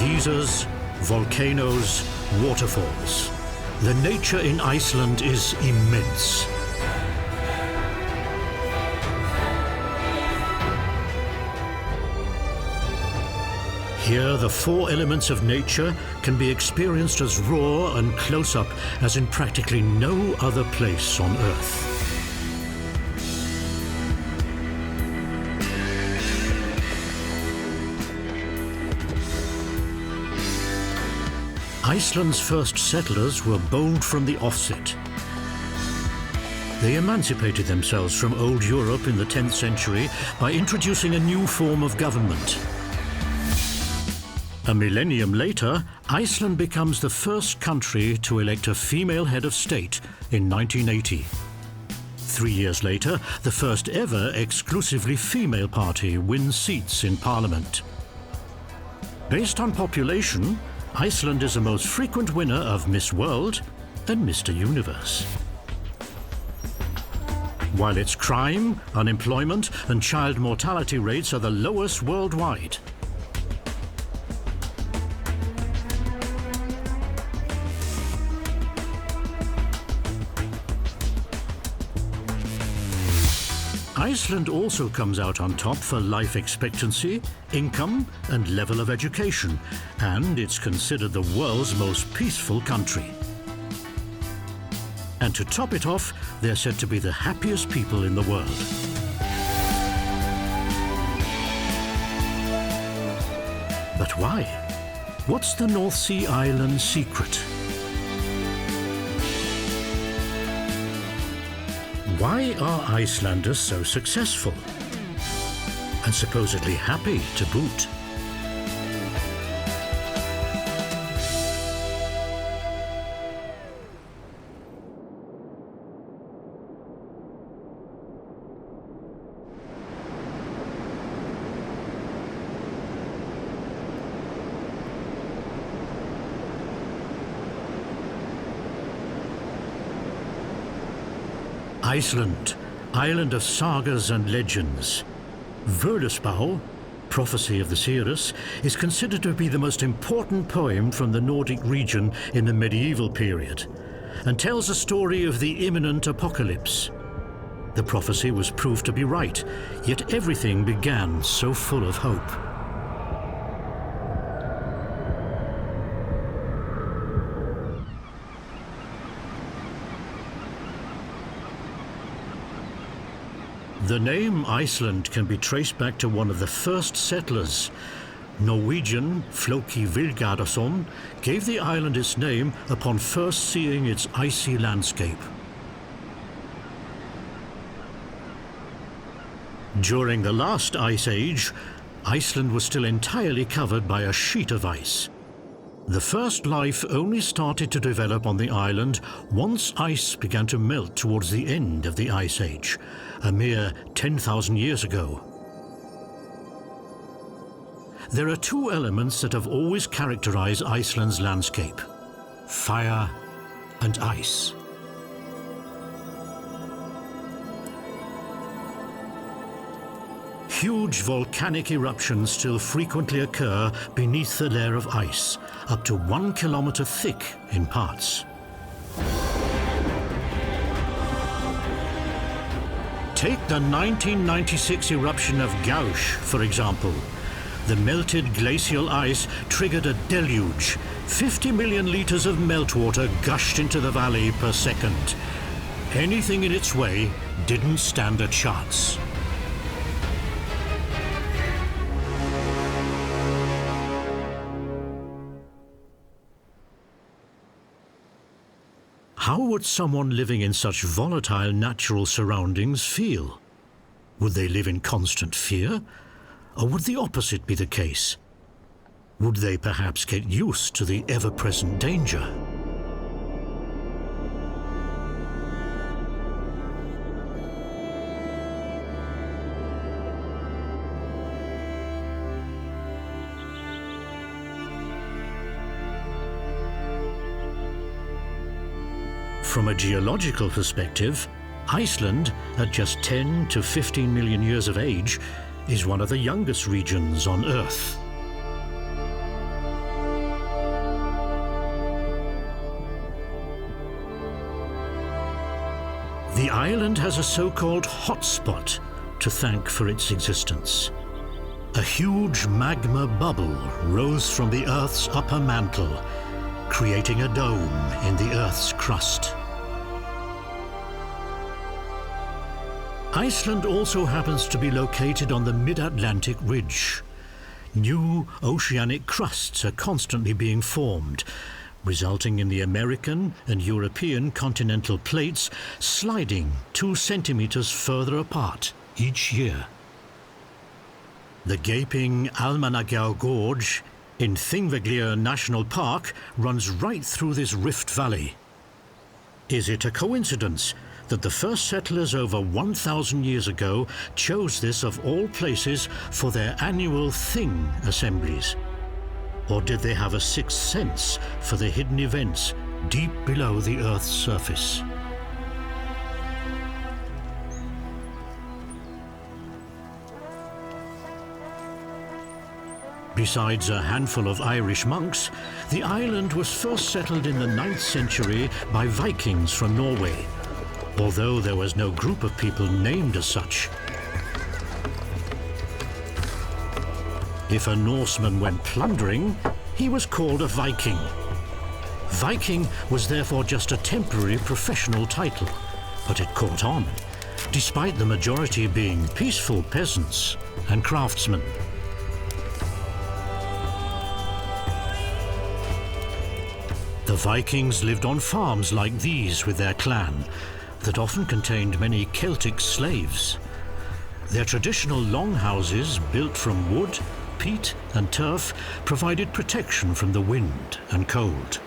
Geysers, volcanoes, waterfalls. The nature in Iceland is immense. Here, the four elements of nature can be experienced as raw and close-up as in practically no other place on Earth. Iceland's first settlers were bold from the offset. They emancipated themselves from old Europe in the 10th century by introducing a new form of government. A millennium later, Iceland becomes the first country to elect a female head of state in 1980. 3 years later, the first ever exclusively female party wins seats in parliament. Based on population, Iceland is the most frequent winner of Miss World and Mr. Universe. While its crime, unemployment and child mortality rates are the lowest worldwide. Iceland also comes out on top for life expectancy, income and level of education, and it's considered the world's most peaceful country. And to top it off, they're said to be the happiest people in the world. But why? What's the North Sea island secret? Why are Icelanders so successful? And supposedly happy to boot? Iceland, island of sagas and legends. Völuspá, prophecy of the seers, is considered to be the most important poem from the Nordic region in the medieval period, and tells a story of the imminent apocalypse. The prophecy was proved to be right, yet everything began so full of hope. The name Iceland can be traced back to one of the first settlers. Norwegian Floki Vilhjálmsson gave the island its name upon first seeing its icy landscape. During the last ice age, Iceland was still entirely covered by a sheet of ice. The first life only started to develop on the island once ice began to melt towards the end of the Ice Age, a mere 10,000 years ago. There are two elements that have always characterized Iceland's landscape: fire and ice. Huge volcanic eruptions still frequently occur beneath the layer of ice, up to 1 kilometer thick in parts. Take the 1996 eruption of Gauch, for example. The melted glacial ice triggered a deluge. 50 million liters of meltwater gushed into the valley per second. Anything in its way didn't stand a chance. How would someone living in such volatile natural surroundings feel? Would they live in constant fear? Or would the opposite be the case? Would they perhaps get used to the ever-present danger? From a geological perspective, Iceland, at just 10 to 15 million years of age, is one of the youngest regions on Earth. The island has a so-called hotspot to thank for its existence. A huge magma bubble rose from the Earth's upper mantle, creating a dome in the Earth's crust. Iceland also happens to be located on the mid-Atlantic ridge. New oceanic crusts are constantly being formed, resulting in the American and European continental plates sliding 2 centimeters further apart each year. The gaping Almannagjá Gorge in Þingvellir National Park runs right through this rift valley. Is it a coincidence that the first settlers over 1,000 years ago chose this of all places for their annual Thing assemblies? Or did they have a sixth sense for the hidden events deep below the Earth's surface? Besides a handful of Irish monks, the island was first settled in the 9th century by Vikings from Norway, although there was no group of people named as such. If a Norseman went plundering, he was called a Viking. Viking was therefore just a temporary professional title, but it caught on, despite the majority being peaceful peasants and craftsmen. The Vikings lived on farms like these with their clan, that often contained many Celtic slaves. Their traditional longhouses, built from wood, peat and turf, provided protection from the wind and cold.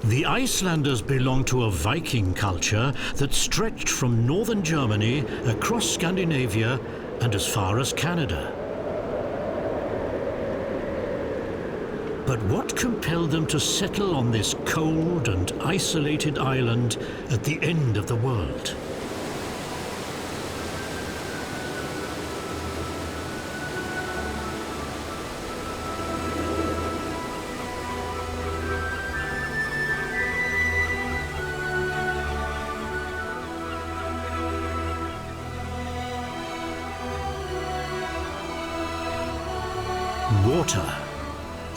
The Icelanders belonged to a Viking culture that stretched from northern Germany across Scandinavia and as far as Canada. But what compelled them to settle on this cold and isolated island at the end of the world? Water,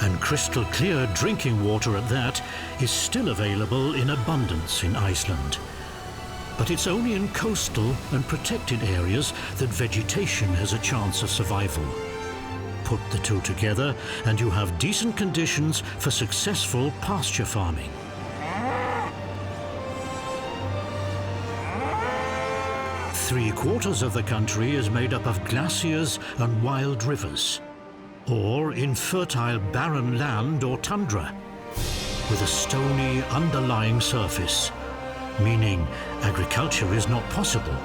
and crystal clear drinking water at that, is still available in abundance in Iceland. But it's only in coastal and protected areas that vegetation has a chance of survival. Put the two together and you have decent conditions for successful pasture farming. Three-quarters of the country is made up of glaciers and wild rivers, or infertile barren land or tundra, with a stony underlying surface, meaning agriculture is not possible.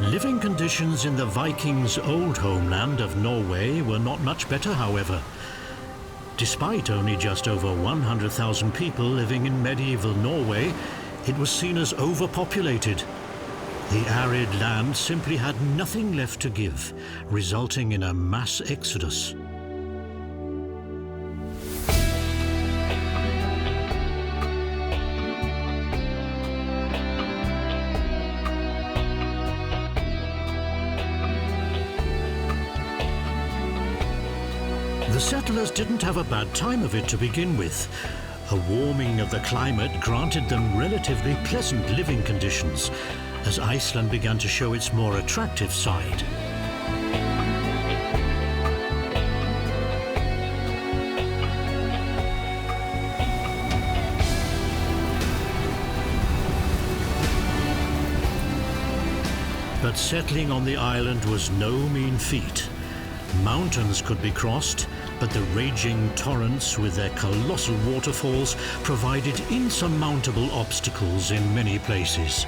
Living conditions in the Vikings' old homeland of Norway were not much better, however. Despite only just over 100,000 people living in medieval Norway, it was seen as overpopulated. The arid land simply had nothing left to give, resulting in a mass exodus. The settlers didn't have a bad time of it to begin with. A warming of the climate granted them relatively pleasant living conditions, as Iceland began to show its more attractive side. But settling on the island was no mean feat. Mountains could be crossed, but the raging torrents with their colossal waterfalls provided insurmountable obstacles in many places.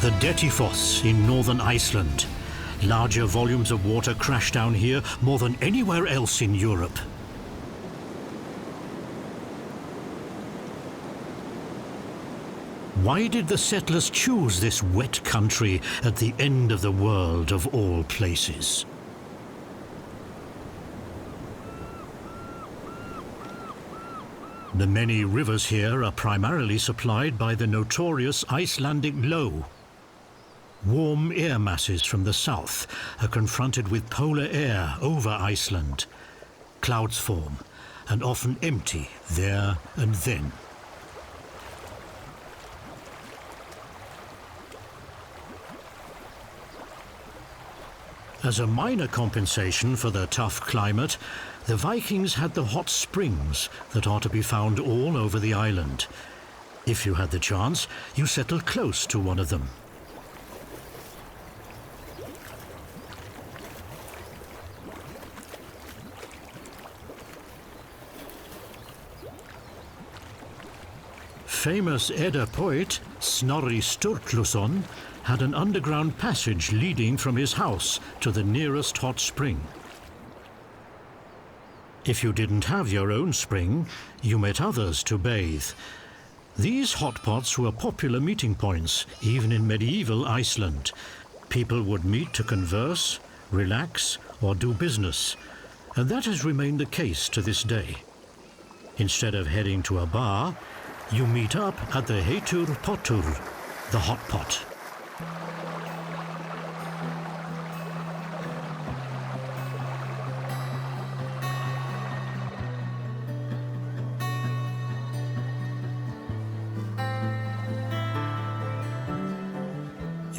The Dettifoss in northern Iceland. Larger volumes of water crash down here more than anywhere else in Europe. Why did the settlers choose this wet country at the end of the world of all places? The many rivers here are primarily supplied by the notorious Icelandic low. Warm air masses from the south are confronted with polar air over Iceland. Clouds form, and often empty there and then. As a minor compensation for the tough climate, the Vikings had the hot springs that are to be found all over the island. If you had the chance, you settled close to one of them. Famous Edda poet Snorri Sturluson had an underground passage leading from his house to the nearest hot spring. If you didn't have your own spring, you met others to bathe. These hot pots were popular meeting points, even in medieval Iceland. People would meet to converse, relax, or do business, and that has remained the case to this day. Instead of heading to a bar, you meet up at the heitur pottur, the hot pot.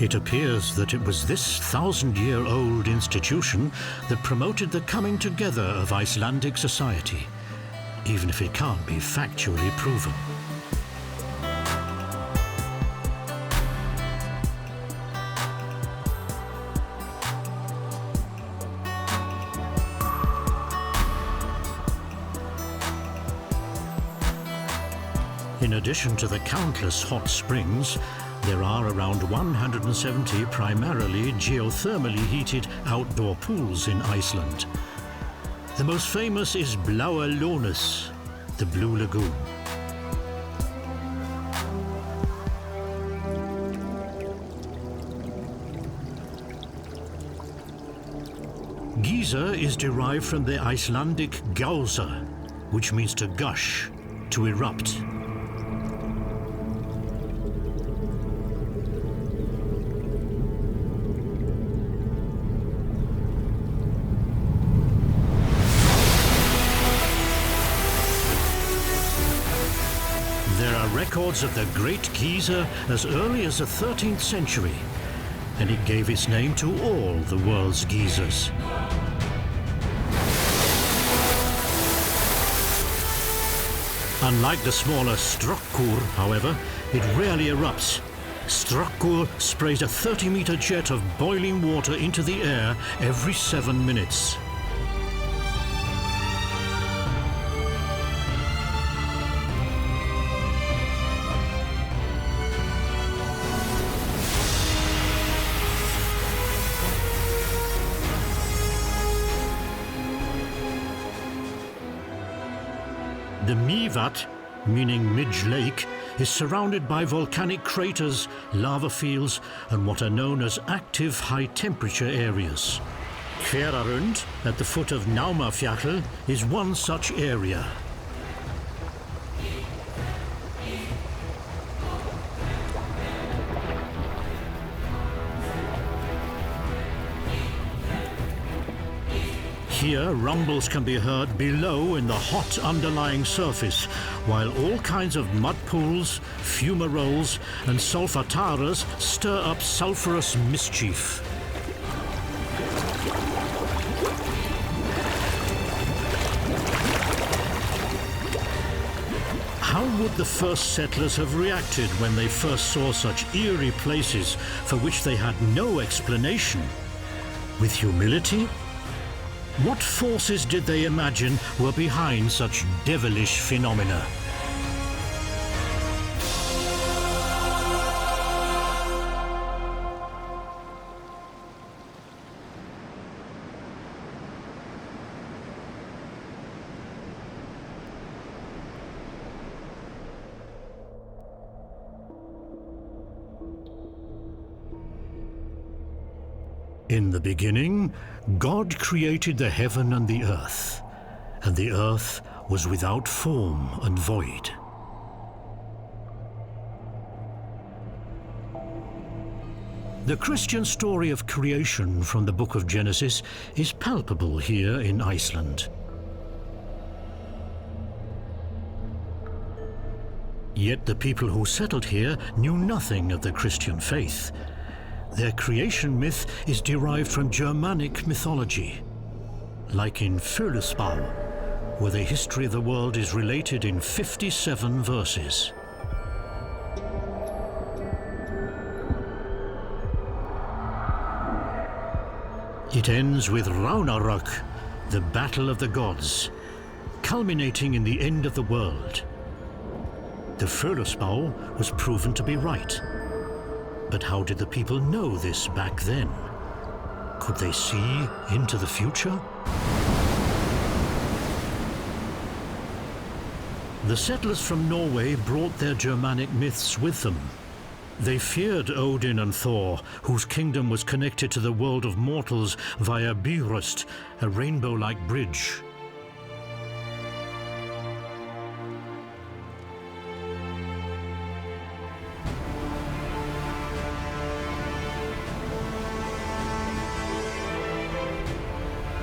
It appears that it was this 1,000-year-old institution that promoted the coming together of Icelandic society, even if it can't be factually proven. In addition to the countless hot springs, there are around 170 primarily geothermally heated outdoor pools in Iceland. The most famous is Bláa Lónið, the Blue Lagoon. Geyser is derived from the Icelandic geyser, which means to gush, to erupt. Records of the Great Geyser as early as the 13th century, and it gave its name to all the world's geysers. Unlike the smaller Strokkur, however, it rarely erupts. Strokkur sprays a 30-meter jet of boiling water into the air every 7 minutes. The Mývatn, meaning Midge Lake, is surrounded by volcanic craters, lava fields, and what are known as active high-temperature areas. Hverarund, at the foot of Námafjall, is one such area. Here, rumbles can be heard below in the hot underlying surface, while all kinds of mud pools, fumaroles, and solfataras stir up sulfurous mischief. How would the first settlers have reacted when they first saw such eerie places for which they had no explanation? With humility? What forces did they imagine were behind such devilish phenomena? In the beginning, God created the heaven and the earth was without form and void. The Christian story of creation from the book of Genesis is palpable here in Iceland. Yet the people who settled here knew nothing of the Christian faith. Their creation myth is derived from Germanic mythology, like in Völuspá, where the history of the world is related in 57 verses. It ends with Ragnarök, the battle of the gods, culminating in the end of the world. The Völuspá was proven to be right. But how did the people know this back then? Could they see into the future? The settlers from Norway brought their Germanic myths with them. They feared Odin and Thor, whose kingdom was connected to the world of mortals via Bifrost, a rainbow-like bridge.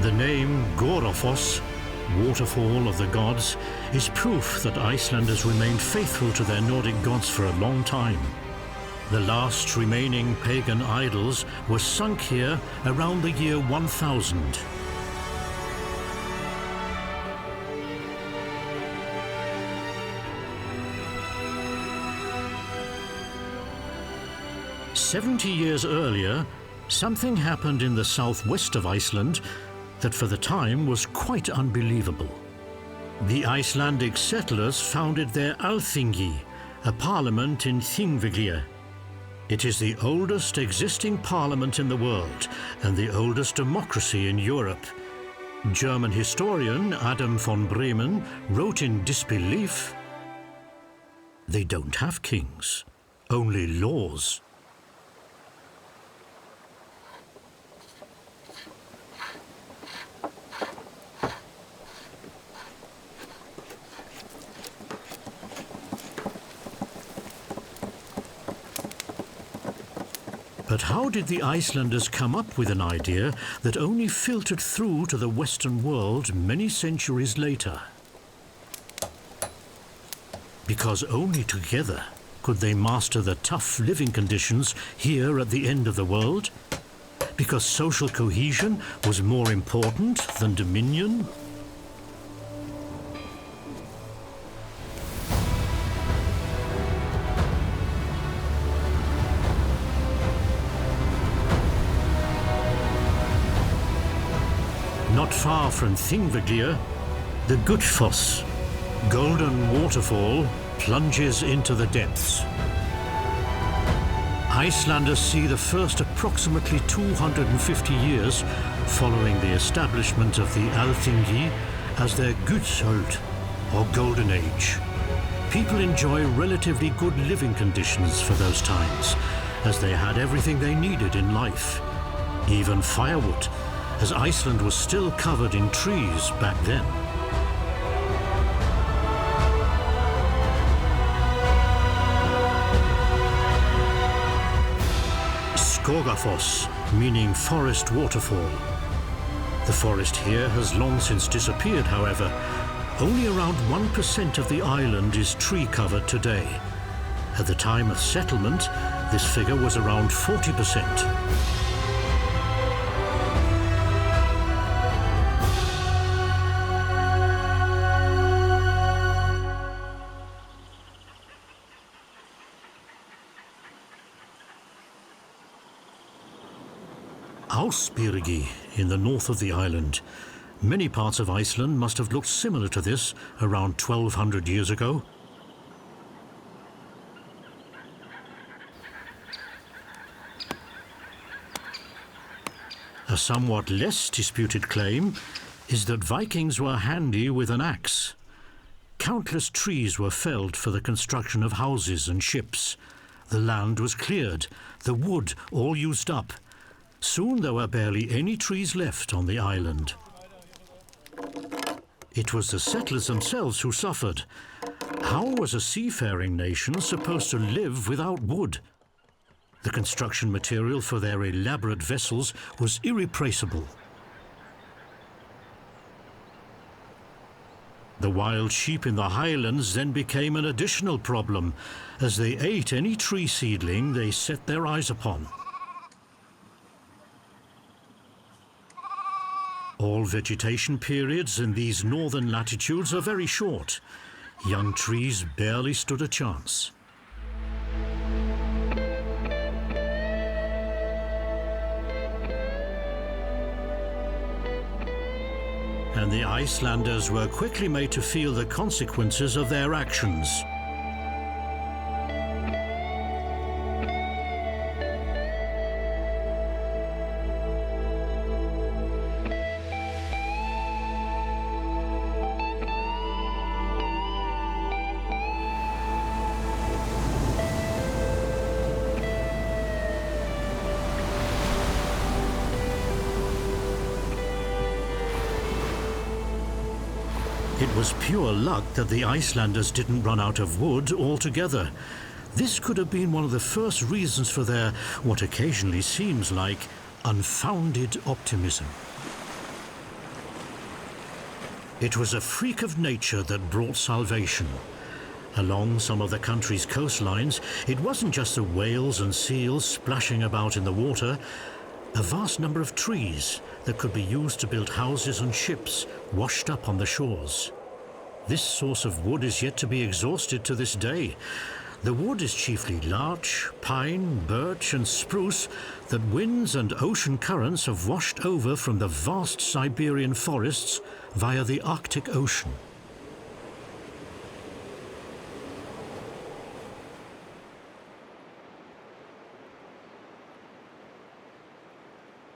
The name Gorafoss, waterfall of the gods, is proof that Icelanders remained faithful to their Nordic gods for a long time. The last remaining pagan idols were sunk here around the year 1000. "70 years earlier, something happened in the southwest of Iceland that for the time was quite unbelievable. The Icelandic settlers founded their Alþingi, a parliament in Þingvellir. It is the oldest existing parliament in the world and the oldest democracy in Europe. German historian Adam von Bremen wrote in disbelief, "They don't have kings, only laws." But how did the Icelanders come up with an idea that only filtered through to the Western world many centuries later? Because only together could they master the tough living conditions here at the end of the world? Because social cohesion was more important than dominion? Not far from Þingvellir, the Gullfoss, golden waterfall, plunges into the depths. Icelanders see the first approximately 250 years following the establishment of the Alþingi as their Gullöld, or Golden Age. People enjoy relatively good living conditions for those times, as they had everything they needed in life, even firewood, as Iceland was still covered in trees back then. Skogafoss, meaning forest waterfall. The forest here has long since disappeared, however. Only around 1% of the island is tree covered today. At the time of settlement, this figure was around 40%. Ásbyrgi in the north of the island. Many parts of Iceland must have looked similar to this around 1200 years ago. A somewhat less disputed claim is that Vikings were handy with an axe. Countless trees were felled for the construction of houses and ships. The land was cleared, the wood all used up. Soon there were barely any trees left on the island. It was the settlers themselves who suffered. How was a seafaring nation supposed to live without wood? The construction material for their elaborate vessels was irreplaceable. The wild sheep in the highlands then became an additional problem, as they ate any tree seedling they set their eyes upon. All vegetation periods in these northern latitudes are very short. Young trees barely stood a chance. And the Icelanders were quickly made to feel the consequences of their actions. It was pure luck that the Icelanders didn't run out of wood altogether. This could have been one of the first reasons for their, what occasionally seems like, unfounded optimism. It was a freak of nature that brought salvation. Along some of the country's coastlines, it wasn't just the whales and seals splashing about in the water. A vast number of trees that could be used to build houses and ships washed up on the shores. This source of wood is yet to be exhausted to this day. The wood is chiefly larch, pine, birch and spruce that winds and ocean currents have washed over from the vast Siberian forests via the Arctic Ocean.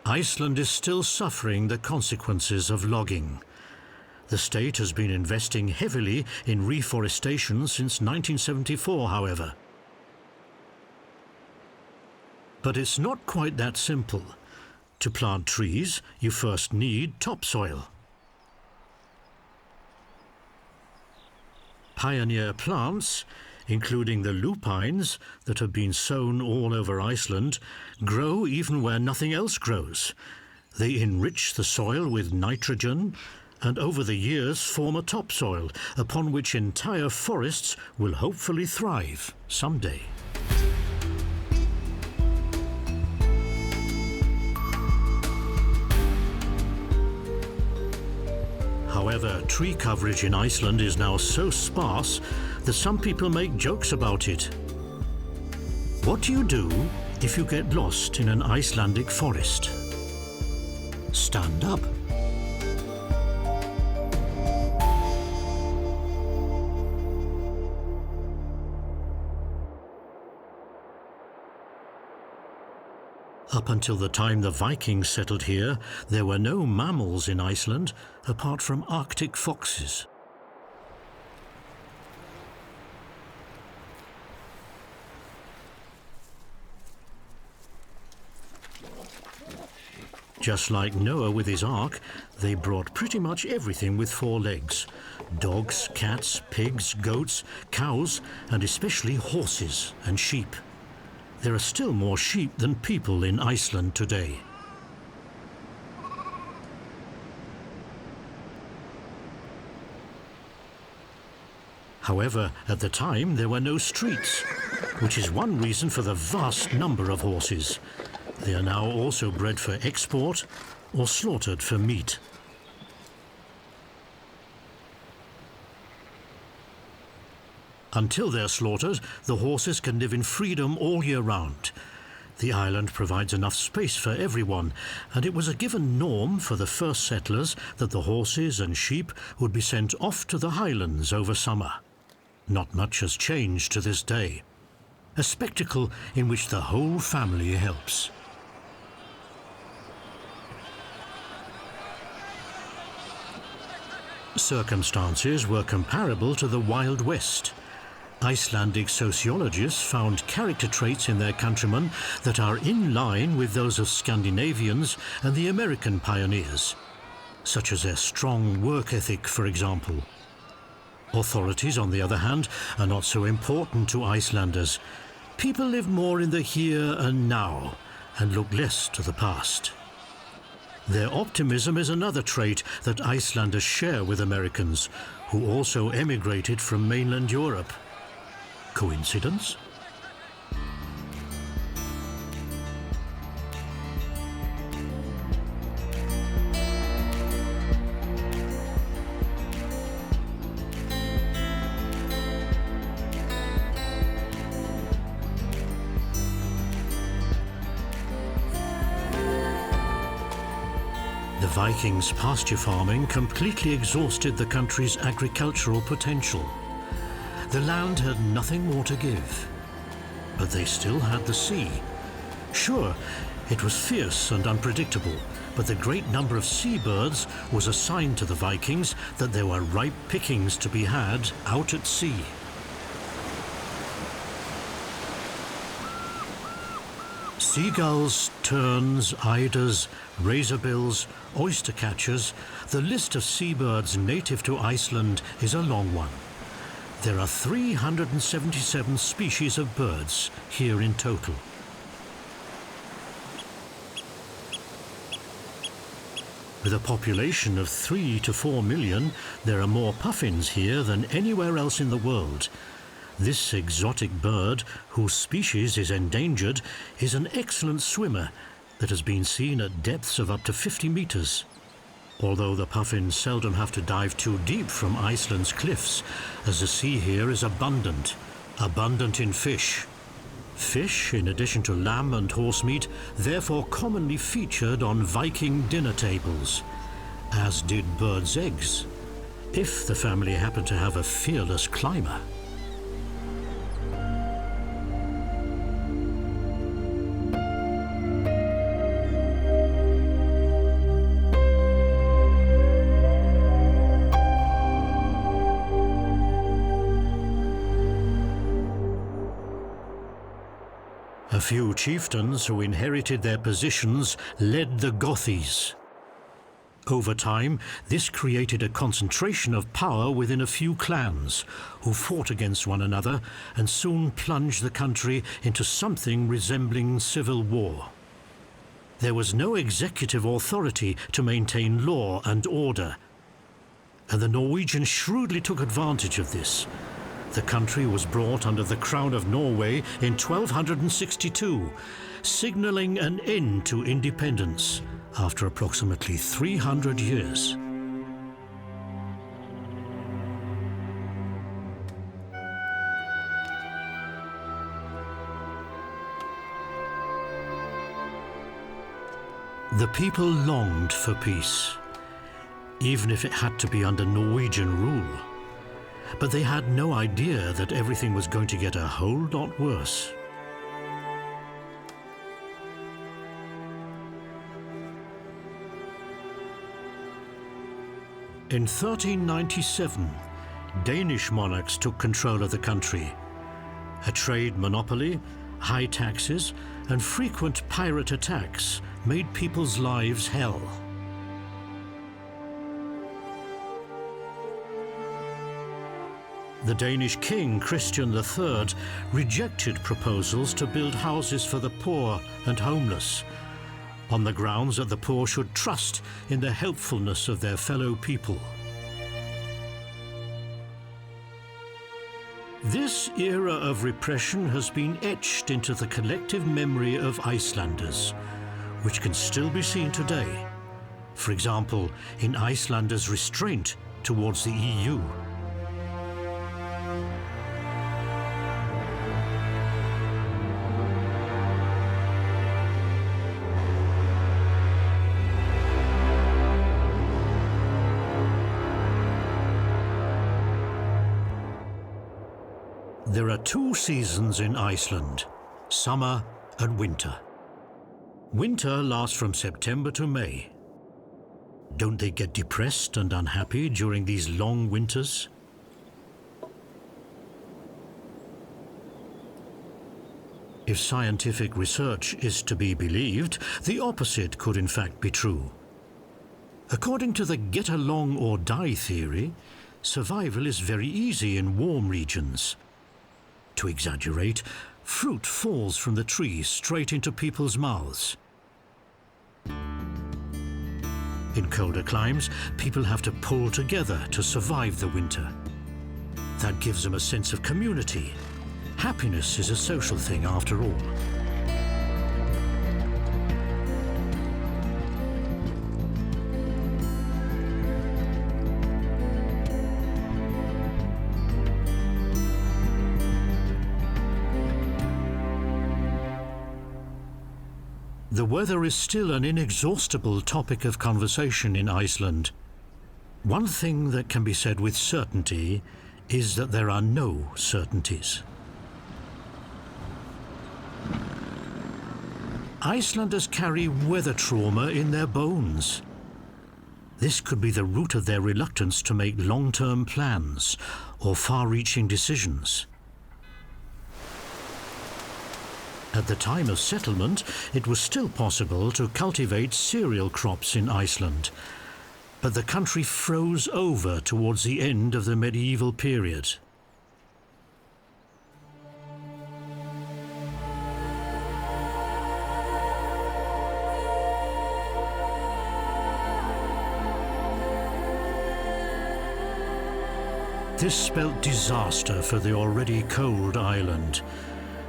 Iceland is still suffering the consequences of logging. The state has been investing heavily in reforestation since 1974, however. But it's not quite that simple. To plant trees, you first need topsoil. Pioneer plants, including the lupines that have been sown all over Iceland, grow even where nothing else grows. They enrich the soil with nitrogen and over the years form a topsoil upon which entire forests will hopefully thrive someday. However, tree coverage in Iceland is now so sparse that some people make jokes about it. What do you do if you get lost in an Icelandic forest? Stand up. Up until the time the Vikings settled here, there were no mammals in Iceland apart from Arctic foxes. Just like Noah with his ark, they brought pretty much everything with four legs: dogs, cats, pigs, goats, cows, and especially horses and sheep. There are still more sheep than people in Iceland today. However, at the time there were no streets, which is one reason for the vast number of horses. They are now also bred for export or slaughtered for meat. Until they're slaughtered, the horses can live in freedom all year round. The island provides enough space for everyone, and it was a given norm for the first settlers that the horses and sheep would be sent off to the highlands over summer. Not much has changed to this day. A spectacle in which the whole family helps. Circumstances were comparable to the Wild West. Icelandic sociologists found character traits in their countrymen that are in line with those of Scandinavians and the American pioneers, such as their strong work ethic, for example. Authorities, on the other hand, are not so important to Icelanders. People live more in the here and now and look less to the past. Their optimism is another trait that Icelanders share with Americans, who also emigrated from mainland Europe. Coincidence? The Vikings' pasture farming completely exhausted the country's agricultural potential. The land had nothing more to give, but they still had the sea. Sure, it was fierce and unpredictable, but the great number of seabirds was a sign to the Vikings that there were ripe pickings to be had out at sea. Seagulls, terns, eiders, razorbills, oyster catchers, the list of seabirds native to Iceland is a long one. There are 377 species of birds here in total. With a population of 3 to 4 million, there are more puffins here than anywhere else in the world. This exotic bird, whose species is endangered, is an excellent swimmer that has been seen at depths of up to 50 meters. Although the puffins seldom have to dive too deep from Iceland's cliffs, as the sea here is abundant in fish. Fish, in addition to lamb and horse meat, therefore commonly featured on Viking dinner tables, as did birds' eggs, if the family happened to have a fearless climber. A few chieftains who inherited their positions led the Gothies. Over time, this created a concentration of power within a few clans, who fought against one another and soon plunged the country into something resembling civil war. There was no executive authority to maintain law and order, and the Norwegians shrewdly took advantage of this. The country was brought under the Crown of Norway in 1262, signalling an end to independence after approximately 300 years. The people longed for peace, even if it had to be under Norwegian rule. But they had no idea that everything was going to get a whole lot worse. In 1397, Danish monarchs took control of the country. A trade monopoly, high taxes, and frequent pirate attacks made people's lives hell. The Danish king, Christian III, rejected proposals to build houses for the poor and homeless, on the grounds that the poor should trust in the helpfulness of their fellow people. This era of repression has been etched into the collective memory of Icelanders, which can still be seen today. For example, in Icelanders' restraint towards the EU. There are two seasons in Iceland, summer and winter. Winter lasts from September to May. Don't they get depressed and unhappy during these long winters? If scientific research is to be believed, the opposite could in fact be true. According to the get along or die theory, survival is very easy in warm regions. To exaggerate, fruit falls from the tree straight into people's mouths. In colder climes, people have to pull together to survive the winter. That gives them a sense of community. Happiness is a social thing after all. The weather is still an inexhaustible topic of conversation in Iceland. One thing that can be said with certainty is that there are no certainties. Icelanders carry weather trauma in their bones. This could be the root of their reluctance to make long-term plans or far-reaching decisions. At the time of settlement, it was still possible to cultivate cereal crops in Iceland, but the country froze over towards the end of the medieval period. This spelt disaster for the already cold island.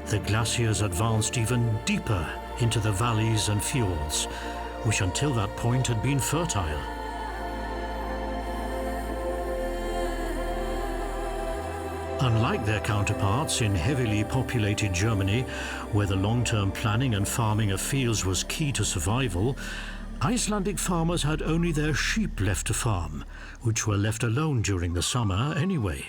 The glaciers advanced even deeper into the valleys and fjords, which until that point had been fertile. Unlike their counterparts in heavily populated Germany, where the long-term planning and farming of fields was key to survival, Icelandic farmers had only their sheep left to farm, which were left alone during the summer anyway.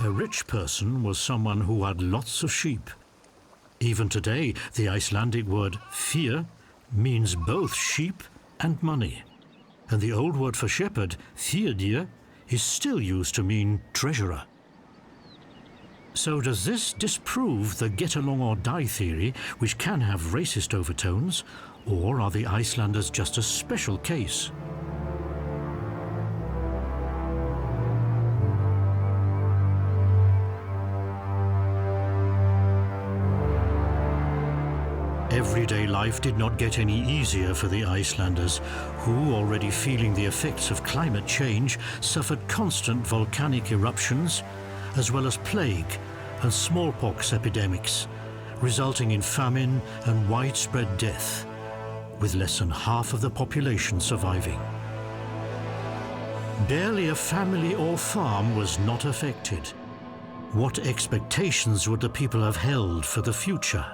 A rich person was someone who had lots of sheep. Even today, the Icelandic word fjör means both sheep and money. And the old word for shepherd, fjörður, is still used to mean treasurer. So does this disprove the get along or die theory, which can have racist overtones, or are the Icelanders just a special case? Everyday life did not get any easier for the Icelanders, who, already feeling the effects of climate change, suffered constant volcanic eruptions, as well as plague and smallpox epidemics, resulting in famine and widespread death, with less than half of the population surviving. Barely a family or farm was not affected. What expectations would the people have held for the future?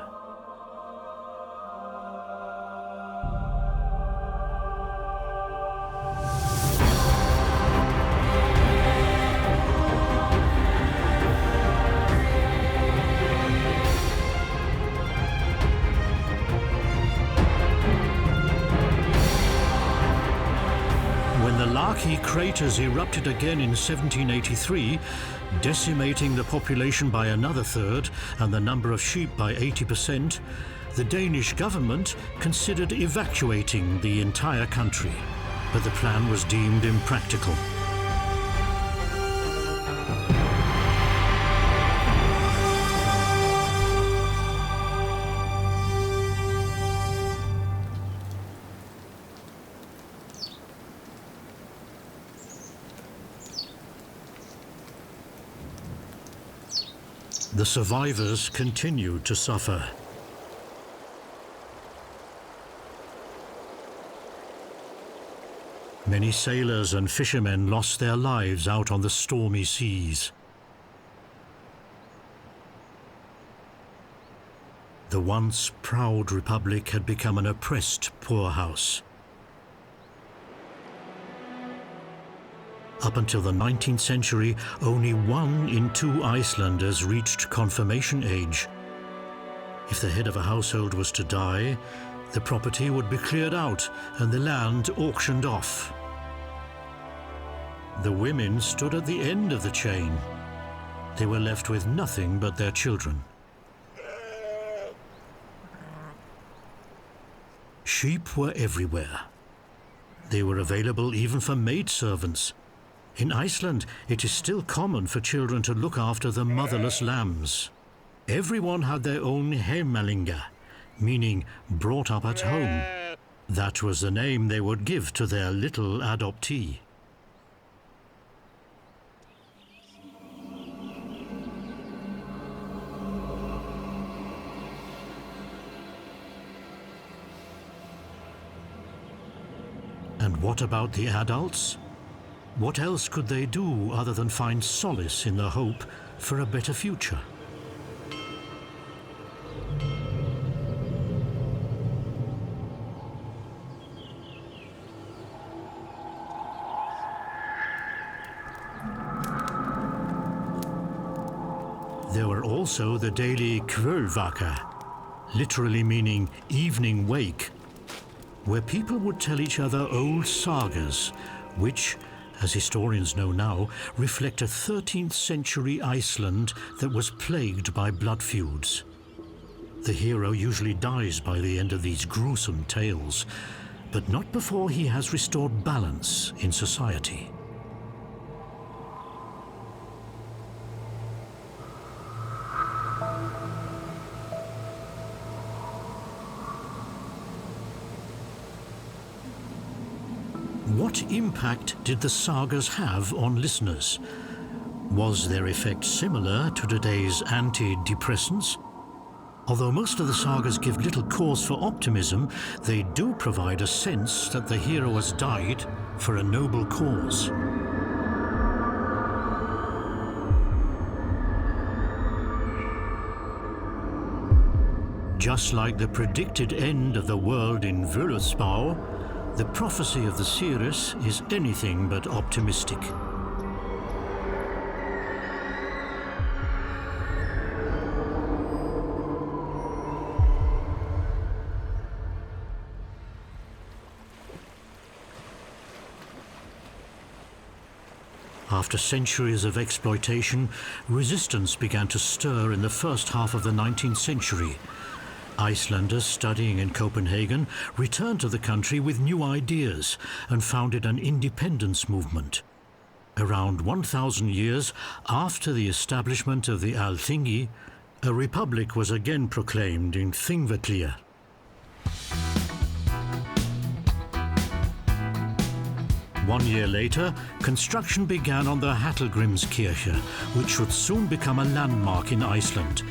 Craters erupted again in 1783, decimating the population by another third and the number of sheep by 80%, the Danish government considered evacuating the entire country, but the plan was deemed impractical. The survivors continued to suffer. Many sailors and fishermen lost their lives out on the stormy seas. The once proud republic had become an oppressed poorhouse. Up until the 19th century, only 1 in 2 Icelanders reached confirmation age. If the head of a household was to die, the property would be cleared out and the land auctioned off. The women stood at the end of the chain. they were left with nothing but their children. Sheep were everywhere. They were available even for maidservants. In Iceland, it is still common for children to look after the motherless lambs. Everyone had their own heimalinga, meaning brought up at home. That was the name they would give to their little adoptee. And what about the adults? What else could they do other than find solace in the hope for a better future? There were also the daily kvöldvaka, literally meaning evening wake, where people would tell each other old sagas, which, as historians know now, reflect a 13th century Iceland that was plagued by blood feuds. The hero usually dies by the end of these gruesome tales, but not before he has restored balance in society. What impact did the sagas have on listeners? Was their effect similar to today's antidepressants? Although most of the sagas give little cause for optimism, they do provide a sense that the hero has died for a noble cause. Just like the predicted end of the world in Völuspá, the prophecy of the seers is anything but optimistic. After centuries of exploitation, resistance began to stir in the first half of the 19th century. Icelanders studying in Copenhagen returned to the country with new ideas and founded an independence movement. Around 1,000 years after the establishment of the Alþingi, a republic was again proclaimed in Þingvellir. One year later, construction began on the Hallgrímskirkja, which would soon become a landmark in Iceland,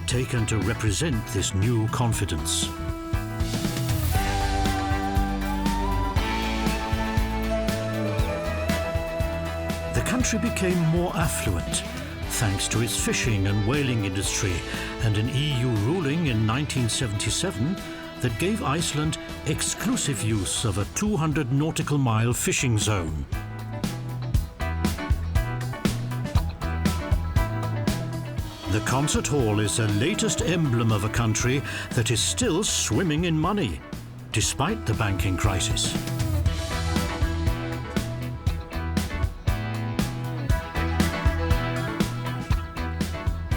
taken to represent this new confidence. The country became more affluent, thanks to its fishing and whaling industry, and an EU ruling in 1977 that gave Iceland exclusive use of a 200 nautical mile fishing zone. The concert hall is the latest emblem of a country that is still swimming in money, despite the banking crisis.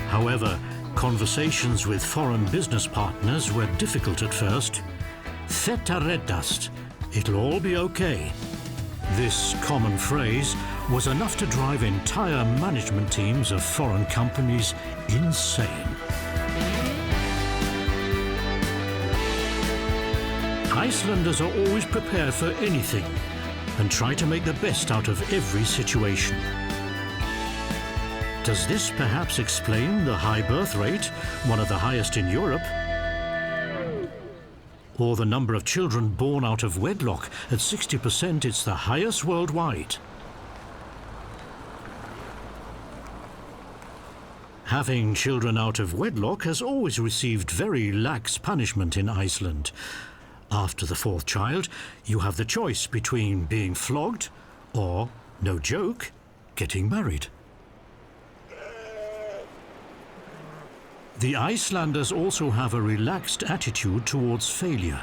However, conversations with foreign business partners were difficult at first. Þetta reddast, it'll all be okay. This common phrase was enough to drive entire management teams of foreign companies insane. Icelanders are always prepared for anything and try to make the best out of every situation. Does this perhaps explain the high birth rate, one of the highest in Europe? Or the number of children born out of wedlock, at 60%, it's the highest worldwide. Having children out of wedlock has always received very lax punishment in Iceland. After the fourth child, you have the choice between being flogged or, no joke, getting married. The Icelanders also have a relaxed attitude towards failure.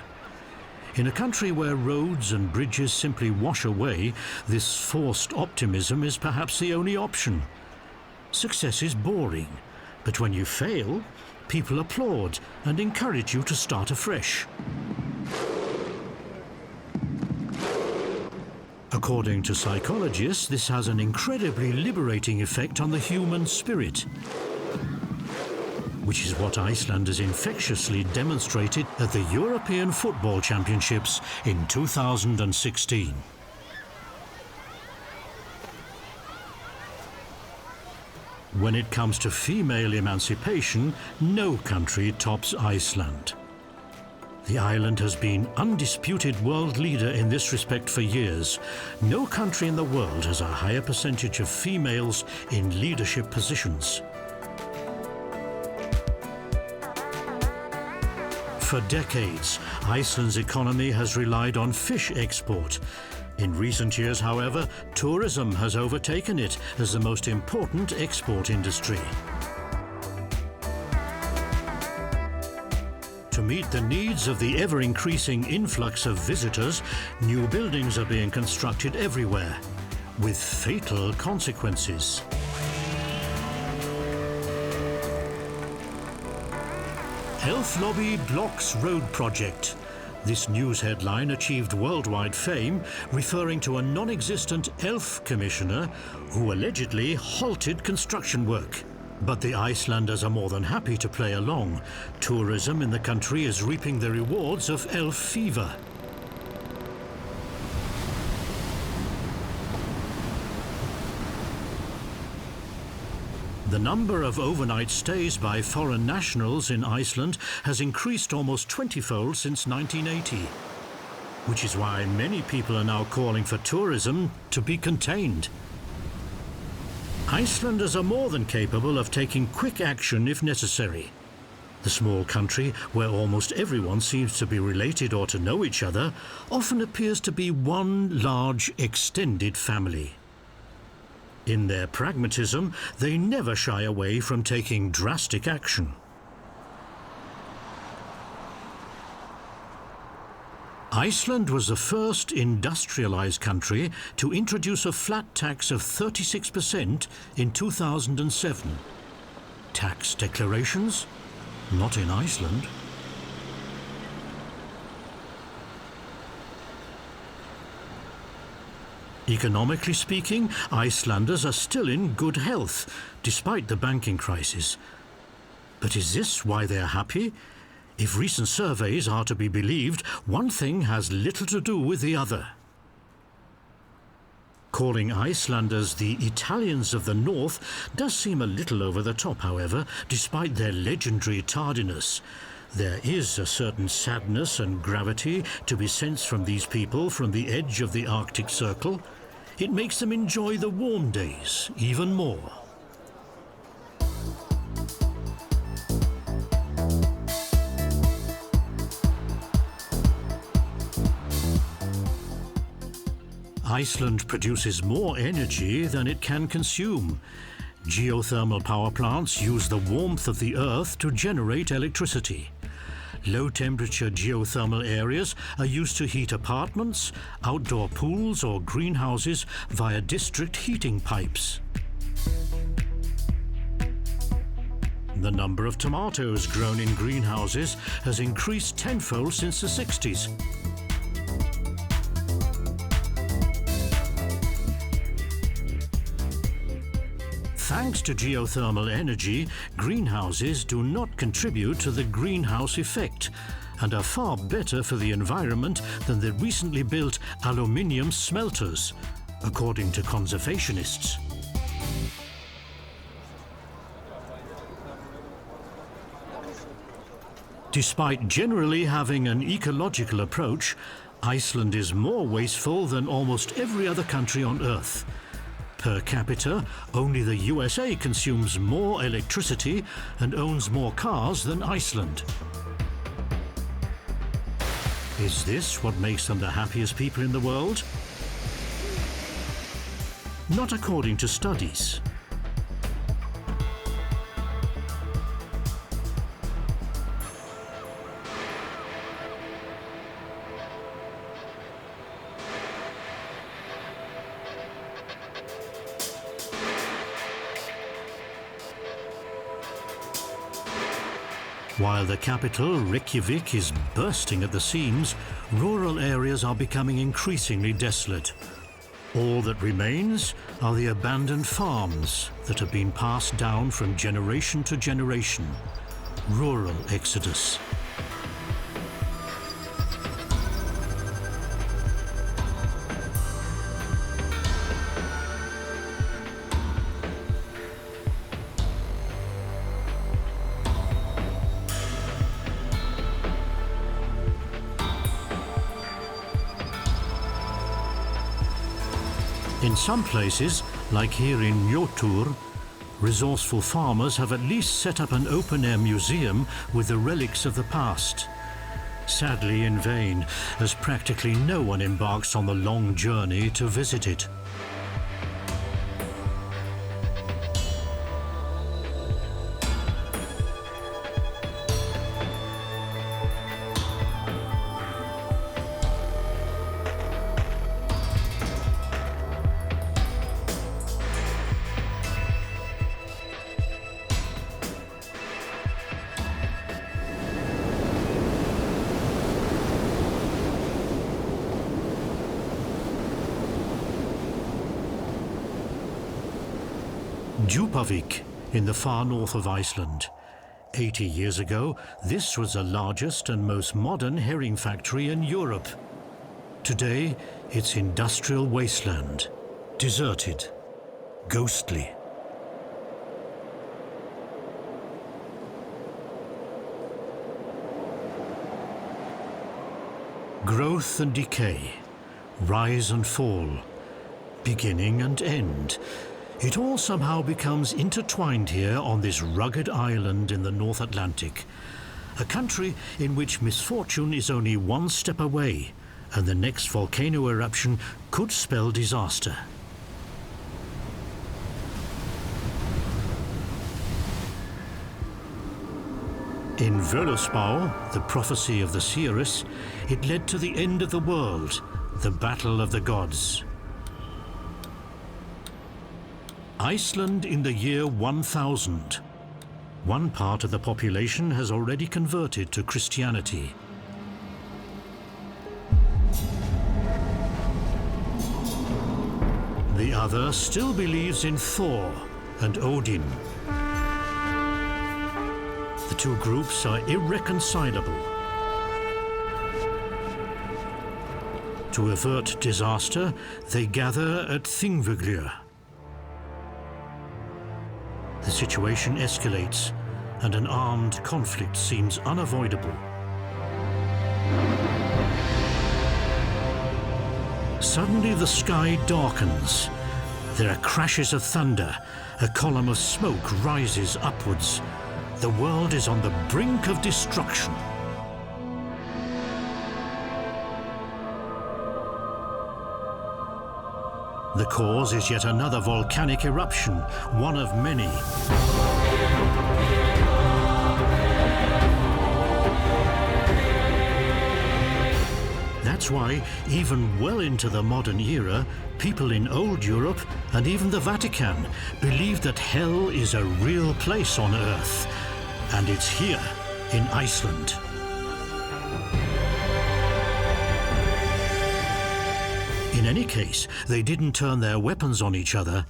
In a country where roads and bridges simply wash away, this forced optimism is perhaps the only option. success is boring, but when you fail, people applaud and encourage you to start afresh. According to psychologists, this has an incredibly liberating effect on the human spirit, which is what Icelanders infectiously demonstrated at the European Football Championships in 2016. When it comes to female emancipation, no country tops Iceland. The island has been undisputed world leader in this respect for years. No country in the world has a higher percentage of females in leadership positions. For decades, Iceland's economy has relied on fish export. In recent years, however, tourism has overtaken it as the most important export industry. To meet the needs of the ever-increasing influx of visitors, new buildings are being constructed everywhere, with fatal consequences. Elf Lobby blocks road project. This news headline achieved worldwide fame, referring to a non-existent elf commissioner who allegedly halted construction work. But the Icelanders are more than happy to play along. Tourism in the country is reaping the rewards of elf fever. The number of overnight stays by foreign nationals in Iceland has increased almost 20-fold since 1980, which is why many people are now calling for tourism to be contained. Icelanders are more than capable of taking quick action if necessary. The small country, where almost everyone seems to be related or to know each other, often appears to be one large extended family. In their pragmatism, they never shy away from taking drastic action. Iceland was the first industrialized country to introduce a flat tax of 36% in 2007. Tax declarations? Not in Iceland. Economically speaking, Icelanders are still in good health, despite the banking crisis. But is this why they're happy? If recent surveys are to be believed, one thing has little to do with the other. Calling Icelanders the Italians of the North does seem a little over the top, however, despite their legendary tardiness. There is a certain sadness and gravity to be sensed from these people from the edge of the Arctic Circle. It makes them enjoy the warm days even more. Iceland produces more energy than it can consume. Geothermal power plants use the warmth of the earth to generate electricity. Low-temperature geothermal areas are used to heat apartments, outdoor pools or greenhouses via district heating pipes. The number of tomatoes grown in greenhouses has increased tenfold since the 60s. Thanks to geothermal energy, greenhouses do not contribute to the greenhouse effect and are far better for the environment than the recently built aluminium smelters, according to conservationists. Despite generally having an ecological approach, Iceland is more wasteful than almost every other country on Earth. Per capita, only the USA consumes more electricity and owns more cars than Iceland. Is this what makes them the happiest people in the world? Not according to studies. While the capital, Reykjavik, is bursting at the seams, rural areas are becoming increasingly desolate. All that remains are the abandoned farms that have been passed down from generation to generation. Rural exodus. In some places, like here in Njótur, resourceful farmers have at least set up an open-air museum with the relics of the past. Sadly in vain, as practically no one embarks on the long journey to visit it. Djúpavik, in the far north of Iceland. 80 years ago, this was the largest and most modern herring factory in Europe. Today, it's industrial wasteland, deserted, ghostly. Growth and decay, rise and fall, beginning and end. It all somehow becomes intertwined here on this rugged island in the North Atlantic. A country in which misfortune is only one step away, and the next volcano eruption could spell disaster. In Völuspá, the prophecy of the seeress, it led to the end of the world, the battle of the gods. Iceland in the year 1000. One part of the population has already converted to Christianity. The other still believes in Thor and Odin. The two groups are irreconcilable. To avert disaster, they gather at Þingvellir. The situation escalates, and an armed conflict seems unavoidable. Suddenly the sky darkens. There are crashes of thunder. A column of smoke rises upwards. The world is on the brink of destruction. The cause is yet another volcanic eruption, one of many. That's why, even well into the modern era, people in old Europe and even the Vatican believe that hell is a real place on Earth, and it's here in Iceland. In any case, they didn't turn their weapons on each other.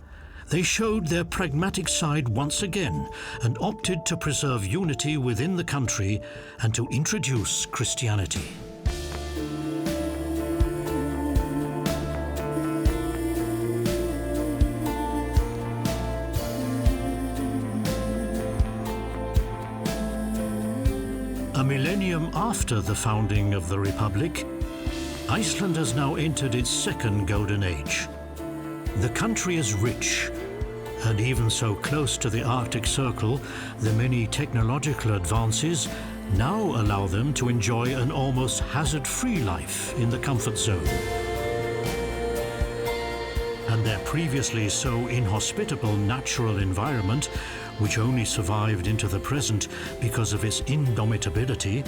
They showed their pragmatic side once again and opted to preserve unity within the country and to introduce Christianity. A millennium after the founding of the Republic, Iceland has now entered its second golden age. The country is rich, and even so close to the Arctic Circle, the many technological advances now allow them to enjoy an almost hazard-free life in the comfort zone. And their previously so inhospitable natural environment, which only survived into the present because of its indomitability,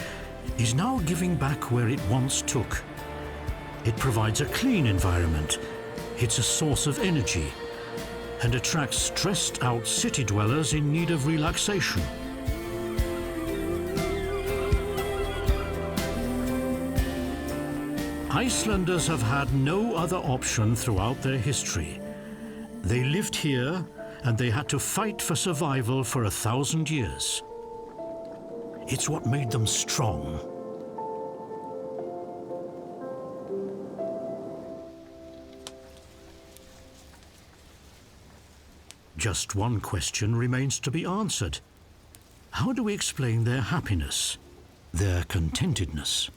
is now giving back where it once took. It provides a clean environment, it's a source of energy, and attracts stressed-out city dwellers in need of relaxation. Icelanders have had no other option throughout their history. They lived here and they had to fight for survival for 1,000 years. It's what made them strong. Just one question remains to be answered. How do we explain their happiness, their contentedness?